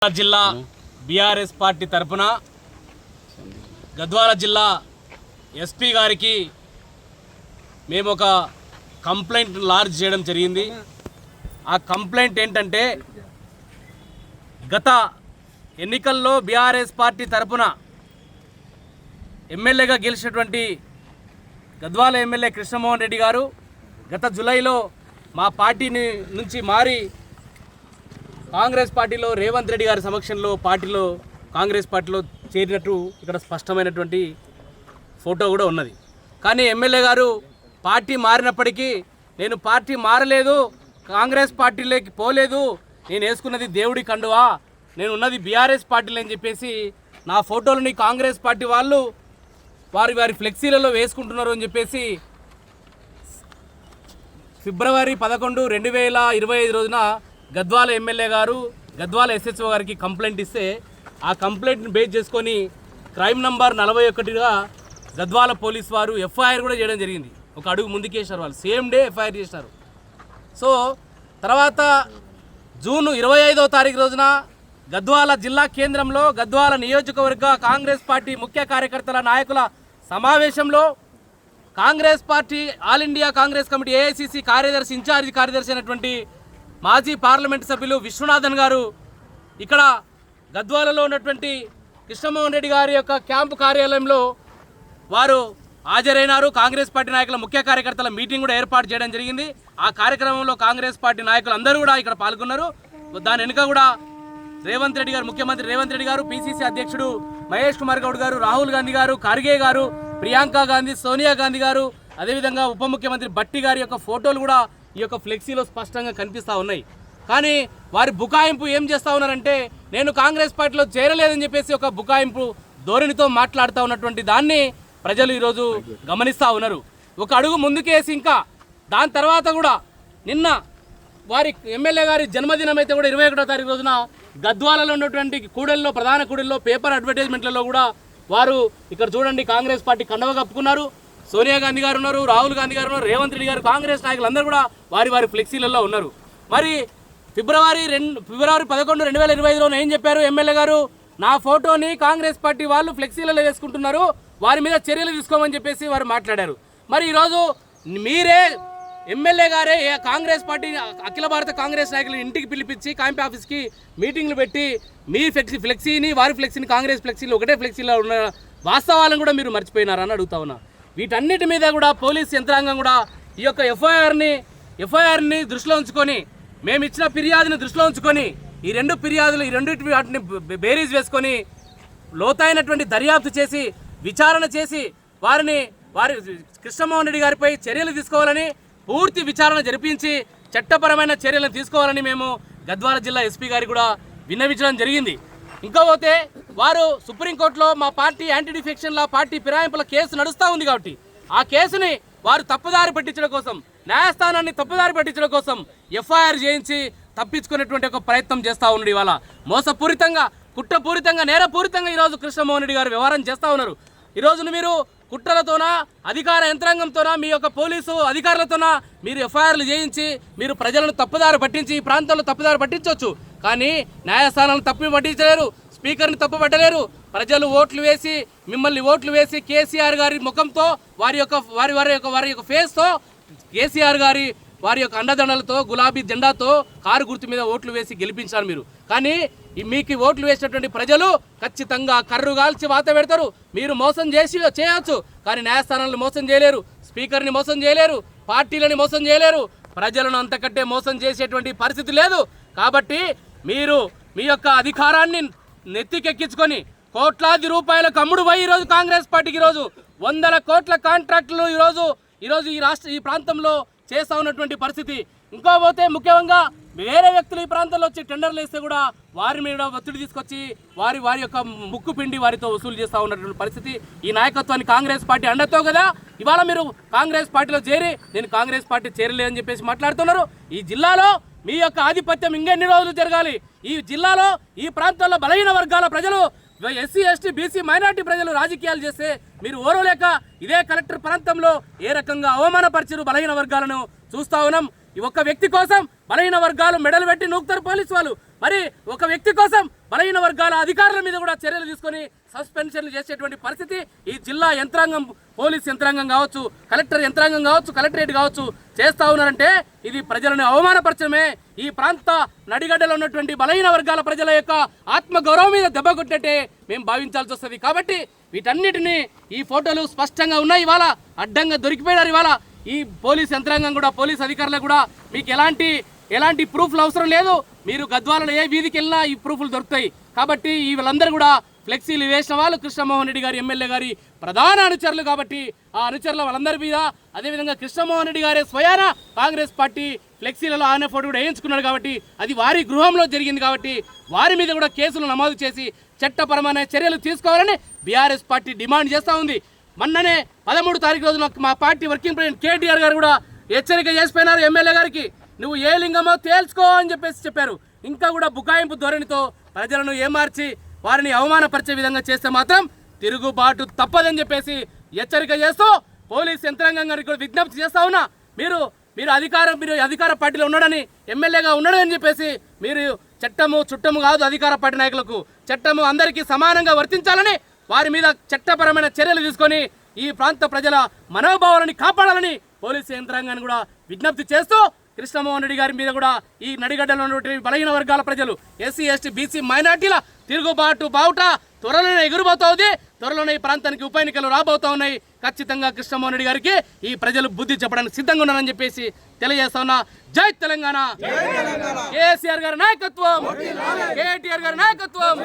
జిల్లా BRS party తరఫున గద్వాల జిల్లా ఎస్పీ గారికి మేము ఒక కంప్లైంట్ లాడ్జ్ చేయడం జరిగింది. ఆ కంప్లైంట్ ఏంటంటే, గత ఎన్నికల్లో బీఆర్ఎస్ పార్టీ తరఫున ఎమ్మెల్యేగా గెలిచినటువంటి గద్వాల ఎమ్మెల్యే కృష్ణమోహన్ రెడ్డి గారు గత జూలైలో మా పార్టీ నుంచి మారి కాంగ్రెస్ పార్టీలో రేవంత్ రెడ్డి గారి సమక్షంలో కాంగ్రెస్ పార్టీలో చేరినట్టు ఇక్కడ స్పష్టమైనటువంటి ఫోటో కూడా ఉన్నది. కానీ ఎమ్మెల్యే గారు పార్టీ మారినప్పటికీ నేను పార్టీ మారలేదు, కాంగ్రెస్ పార్టీలోకి పోలేదు, నేను వేసుకున్నది దేవుడి కండువా, నేను ఉన్నది బీఆర్ఎస్ పార్టీలో అని చెప్పేసి నా ఫోటోలని కాంగ్రెస్ పార్టీ వాళ్ళు వారి ఫ్లెక్సీలలో వేసుకుంటున్నారు అని చెప్పేసి ఫిబ్రవరి 11, 2025 రోజున గద్వాల ఎమ్మెల్యే గారు గద్వాల ఎస్హెచ్ఓ గారికి కంప్లైంట్ ఇస్తే, ఆ కంప్లైంట్ని బేస్ చేసుకొని క్రైమ్ నంబర్ 41గా గద్వాల పోలీస్ వారు ఎఫ్ఐఆర్ కూడా చేయడం జరిగింది. ఒక అడుగు ముందుకేసారు, వాళ్ళు సేమ్ డే ఎఫ్ఐఆర్ చేశారు. సో తర్వాత జూన్ 25వ తారీఖు రోజున గద్వాల జిల్లా కేంద్రంలో గద్వాల నియోజకవర్గ కాంగ్రెస్ పార్టీ ముఖ్య కార్యకర్తల నాయకుల సమావేశంలో Congress party all India Congress committee AICC కార్యదర్శి ఇన్ఛార్జి కార్యదర్శి అయినటువంటి మాజీ పార్లమెంటు సభ్యులు విశ్వనాథన్ గారు ఇక్కడ గద్వాలలో ఉన్నటువంటి కృష్ణమోహన్ రెడ్డి గారి యొక్క క్యాంపు కార్యాలయంలో వారు హాజరైనారు. కాంగ్రెస్ పార్టీ నాయకుల ముఖ్య కార్యకర్తల మీటింగ్ కూడా ఏర్పాటు చేయడం జరిగింది. ఆ కార్యక్రమంలో కాంగ్రెస్ పార్టీ నాయకులు అందరూ కూడా ఇక్కడ పాల్గొన్నారు. దాని వెనుక కూడా రేవంత్ రెడ్డి గారు, ముఖ్యమంత్రి రేవంత్ రెడ్డి గారు, పిసిసి అధ్యక్షుడు మహేష్ కుమార్ గౌడ్ గారు, రాహుల్ గాంధీ గారు, ఖర్గే గారు, ప్రియాంక గాంధీ, సోనియా గాంధీ గారు, అదేవిధంగా ఉప ముఖ్యమంత్రి భట్టి గారి యొక్క ఫోటోలు కూడా ఈ యొక్క ఫ్లెక్సీలో స్పష్టంగా కనిపిస్తూ ఉన్నాయి. కానీ వారి బుకాయింపు ఏం చేస్తూ ఉన్నారంటే, నేను కాంగ్రెస్ పార్టీలో చేరలేదని చెప్పేసి ఒక బుకాయింపు ధోరణితో మాట్లాడుతూ ఉన్నటువంటి దాన్ని ప్రజలు ఈరోజు గమనిస్తూ ఉన్నారు. ఒక అడుగు ముందుకేసి ఇంకా దాని తర్వాత కూడా నిన్న వారి ఎమ్మెల్యే గారి జన్మదినం అయితే కూడా 21వ తారీఖు రోజున గద్వాలలో ఉన్నటువంటి కూడల్లో, ప్రధాన కూడల్లో పేపర్ అడ్వర్టైజ్మెంట్లలో కూడా వారు ఇక్కడ చూడండి కాంగ్రెస్ పార్టీ కండవ కప్పుకున్నారు. సోనియా గాంధీ గారు ఉన్నారు, రాహుల్ గాంధీ గారు ఉన్నారు, రేవంత్ రెడ్డి గారు, కాంగ్రెస్ నాయకులు అందరూ కూడా వారి ఫ్లెక్సీలలో ఉన్నారు. మరి ఫిబ్రవరి 11, 2025 ఏం చెప్పారు ఎమ్మెల్యే గారు? నా ఫోటోని కాంగ్రెస్ పార్టీ వాళ్ళు ఫ్లెక్సీలలో వేసుకుంటున్నారు, వారి మీద చర్యలు తీసుకోమని చెప్పేసి వారు మాట్లాడారు. మరి ఈరోజు మీరే ఎమ్మెల్యే గారే కాంగ్రెస్ పార్టీ అఖిల భారత కాంగ్రెస్ నాయకులు ఇంటికి పిలిపించి క్యాంప్ ఆఫీస్కి మీటింగ్లు పెట్టి మీ ఫ్లెక్సీని వారి ఫ్లెక్సీని కాంగ్రెస్ ఫ్లెక్సీలు ఒకటే ఫ్లెక్సీలో ఉన్న వాస్తవాలను కూడా మీరు మర్చిపోయినారని అడుగుతా ఉన్నా. వీటన్నిటి మీద కూడా పోలీస్ యంత్రాంగం కూడా ఈ యొక్క ఎఫ్ఐఆర్ని దృష్టిలో ఉంచుకొని, మేము ఇచ్చిన ఫిర్యాదుని దృష్టిలో ఉంచుకొని ఈ రెండింటి వాటిని బేరీజ్ వేసుకొని లోతైనటువంటి దర్యాప్తు చేసి విచారణ చేసి వారి కృష్ణమోహన్ రెడ్డి గారిపై చర్యలు తీసుకోవాలని, పూర్తి విచారణ జరిపించి చట్టపరమైన చర్యలను తీసుకోవాలని మేము గద్వాల జిల్లా ఎస్పీ గారికి కూడా విన్నవించడం జరిగింది. ఇంకా పోతే వారు సుప్రీంకోర్టులో మా పార్టీ యాంటీ డిఫెక్షన్ల పార్టీ ఫిరాయింపుల కేసు నడుస్తూ ఉంది కాబట్టి ఆ కేసుని వారు తప్పుదారి పట్టించడం కోసం, న్యాయస్థానాన్ని తప్పుదారి పట్టించడం కోసం ఎఫ్ఐఆర్ చేయించి తప్పించుకునేటువంటి ఒక ప్రయత్నం చేస్తూ ఉన్నారు. ఇవాళ మోసపూరితంగా, కుట్రపూరితంగా, నేరపూరితంగా ఈరోజు కృష్ణమోహన్ రెడ్డి గారు వ్యవహారం చేస్తూ ఉన్నారు. ఈరోజును మీరు కుట్రలతోనా, అధికార యంత్రాంగంతోనా, మీ యొక్క పోలీసు అధికారులతోనా మీరు ఎఫ్ఐఆర్లు చేయించి మీరు ప్రజలను తప్పుదారి పట్టించి ఈ ప్రాంతంలో తప్పుదారి పట్టించవచ్చు. కానీ న్యాయస్థానాలను తప్పు పట్టించలేరు, స్పీకర్ని తప్పు పట్టలేరు. ప్రజలు మిమ్మల్ని ఓట్లు వేసి కేసీఆర్ గారి ముఖంతో వారి యొక్క ఫేస్తో కేసీఆర్ గారి వారి యొక్క అండదండలతో గులాబీ జెండాతో కారు గుర్తు మీద ఓట్లు వేసి గెలిపించారు మీరు. కానీ మీకు ఓట్లు వేసినటువంటి ప్రజలు ఖచ్చితంగా కర్రు కాల్చి వాత పెడతారు. మీరు మోసం చేయవచ్చు, కానీ న్యాయస్థానాలను మోసం చేయలేరు, స్పీకర్ని మోసం చేయలేరు, పార్టీలని మోసం చేయలేరు, ప్రజలను అంతకంటే మోసం చేసేటువంటి పరిస్థితి లేదు. కాబట్టి మీరు మీ యొక్క అధికారాన్ని నెత్తికెక్కించుకొని కోట్లాది రూపాయలకు అమ్ముడు పోయి ఈరోజు కాంగ్రెస్ పార్టీకి ఈరోజు 100 కోట్ల కాంట్రాక్టులు ఈరోజు ఈ ప్రాంతంలో చేస్తూ ఉన్నటువంటి పరిస్థితి. ఇంకో పోతే ముఖ్యంగా వేరే వ్యక్తులు ఈ ప్రాంతంలో వచ్చి టెండర్లు వేస్తే కూడా వారి మీద ఒత్తిడి తీసుకొచ్చి వారి యొక్క ముక్కు పిండి వారితో వసూలు చేస్తూ ఉన్నటువంటి పరిస్థితి. ఈ నాయకత్వాన్ని కాంగ్రెస్ పార్టీ అండతో కదా ఇవాళ మీరు కాంగ్రెస్ పార్టీలో చేరి నేను కాంగ్రెస్ పార్టీ చేరలేదని చెప్పేసి మాట్లాడుతున్నారు. ఈ జిల్లాలో మీ యొక్క ఆధిపత్యం ఇంకెన్ని రోజులు జరగాలి? ఈ జిల్లాలో ఈ ప్రాంతాల్లో బలహీన వర్గాల ప్రజలు, ఎస్సీ, ఎస్టీ, బీసీ, మైనార్టీ ప్రజలు రాజకీయాలు చేస్తే మీరు ఓరలేక ఇదే కలెక్టర్ ప్రాంతంలో ఏ రకంగా అవమానపరిచారు బలహీన వర్గాలను చూస్తా ఉన్నాం. ఈ ఒక్క వ్యక్తి కోసం బలహీన వర్గాలు మెడలు పెట్టి నూకుతారు పోలీసు వాళ్ళు. మరి ఒక వ్యక్తి కోసం బలహీన వర్గాల అధికారుల మీద కూడా చర్యలు తీసుకొని సస్పెన్షన్లు చేసేటువంటి పరిస్థితి ఈ జిల్లా యంత్రాంగం, పోలీస్ యంత్రాంగం కావచ్చు, కలెక్టర్ యంత్రాంగం కావచ్చు, కలెక్టరేట్ కావచ్చు చేస్తా ఉన్నారంటే ఇది ప్రజలను అవమానపరచడమే. ఈ ప్రాంత నడిగడ్డలో ఉన్నటువంటి బలహీన వర్గాల ప్రజల యొక్క ఆత్మగౌరవం మీద దెబ్బ కొట్టినట్టే మేము భావించాల్సి వస్తుంది. కాబట్టి వీటన్నిటిని ఈ ఫోటోలు స్పష్టంగా ఉన్నాయి. ఇవాళ అడ్డంగా దొరికిపోయినారు. ఇవాళ ఈ పోలీస్ యంత్రాంగం కూడా, పోలీస్ అధికారులకు కూడా మీకు ఎలాంటి ప్రూఫ్లు అవసరం లేదు. మీరు గద్వాలలో ఏ వీధికి వెళ్ళినా ఈ ప్రూఫ్లు దొరుకుతాయి. కాబట్టి వీళ్ళందరూ కూడా ఫ్లెక్సీలు వేసిన వాళ్ళు కృష్ణమోహన్ రెడ్డి గారి ఎమ్మెల్యే గారి ప్రధాన అనుచరులు. కాబట్టి ఆ అనుచరుల వాళ్ళందరి మీద, అదేవిధంగా కృష్ణమోహన్ రెడ్డి గారే స్వయాన కాంగ్రెస్ పార్టీ ఫ్లెక్సీలలో ఆయన ఫోటో కూడా వేయించుకున్నాడు. కాబట్టి అది వారి గృహంలో జరిగింది. కాబట్టి వారి మీద కూడా కేసులు నమోదు చేసి చట్టపరమైన చర్యలు తీసుకోవాలని బీఆర్ఎస్ పార్టీ డిమాండ్ చేస్తూ ఉంది. మొన్ననే 13 తారీఖు రోజున మా పార్టీ వర్కింగ్ ప్రెసిడెంట్ కేటీఆర్ గారు కూడా హెచ్చరిక చేసిపోయినారు ఎమ్మెల్యే గారికి, నువ్వు ఏ లింగమో తేల్చుకో అని చెప్పారు. ఇంకా కూడా బుకాయింపు ధోరణితో ప్రజలను ఏమార్చి వారిని అవమానపరిచే విధంగా చేస్తే మాత్రం తిరుగుబాటు తప్పదని చెప్పేసి హెచ్చరిక చేస్తూ పోలీస్ యంత్రాంగం గారికి కూడా విజ్ఞప్తి చేస్తా ఉన్నా. మీరు అధికార పార్టీలో ఉన్నాడని, ఎమ్మెల్యేగా ఉన్నాడని చెప్పేసి మీరు చుట్టము కాదు అధికార పార్టీ నాయకులకు. చట్టము అందరికీ సమానంగా వర్తించాలని, వారి మీద చట్టపరమైన చర్యలు తీసుకొని ఈ ప్రాంత ప్రజల మనోభావాలని కాపాడాలని పోలీసు యంత్రాంగాన్ని కూడా విజ్ఞప్తి చేస్తూ కృష్ణమోహన్ రెడ్డి గారి మీద కూడా ఈ నడిగడ్డలో ఉన్నటువంటి బలహీన వర్గాల ప్రజలు, ఎస్సీ, ఎస్టీ, బీసీ, మైనార్టీల తిరుగుబాటు బావుట త్వరలోనే ఎగురుబోతోంది. త్వరలోనే ఈ ప్రాంతానికి ఉప ఎన్నికలు రాబోతా ఉన్నాయి. ఖచ్చితంగా కృష్ణమోహన్ రెడ్డి గారికి ఈ ప్రజలు బుద్ధి చెప్పడానికి సిద్ధంగా ఉన్నారని చెప్పేసి తెలియజేస్తా ఉన్నా. జై తెలంగాణ. కేసీఆర్ గారి నాయకత్వం, కేటీఆర్ గారి నాయకత్వం.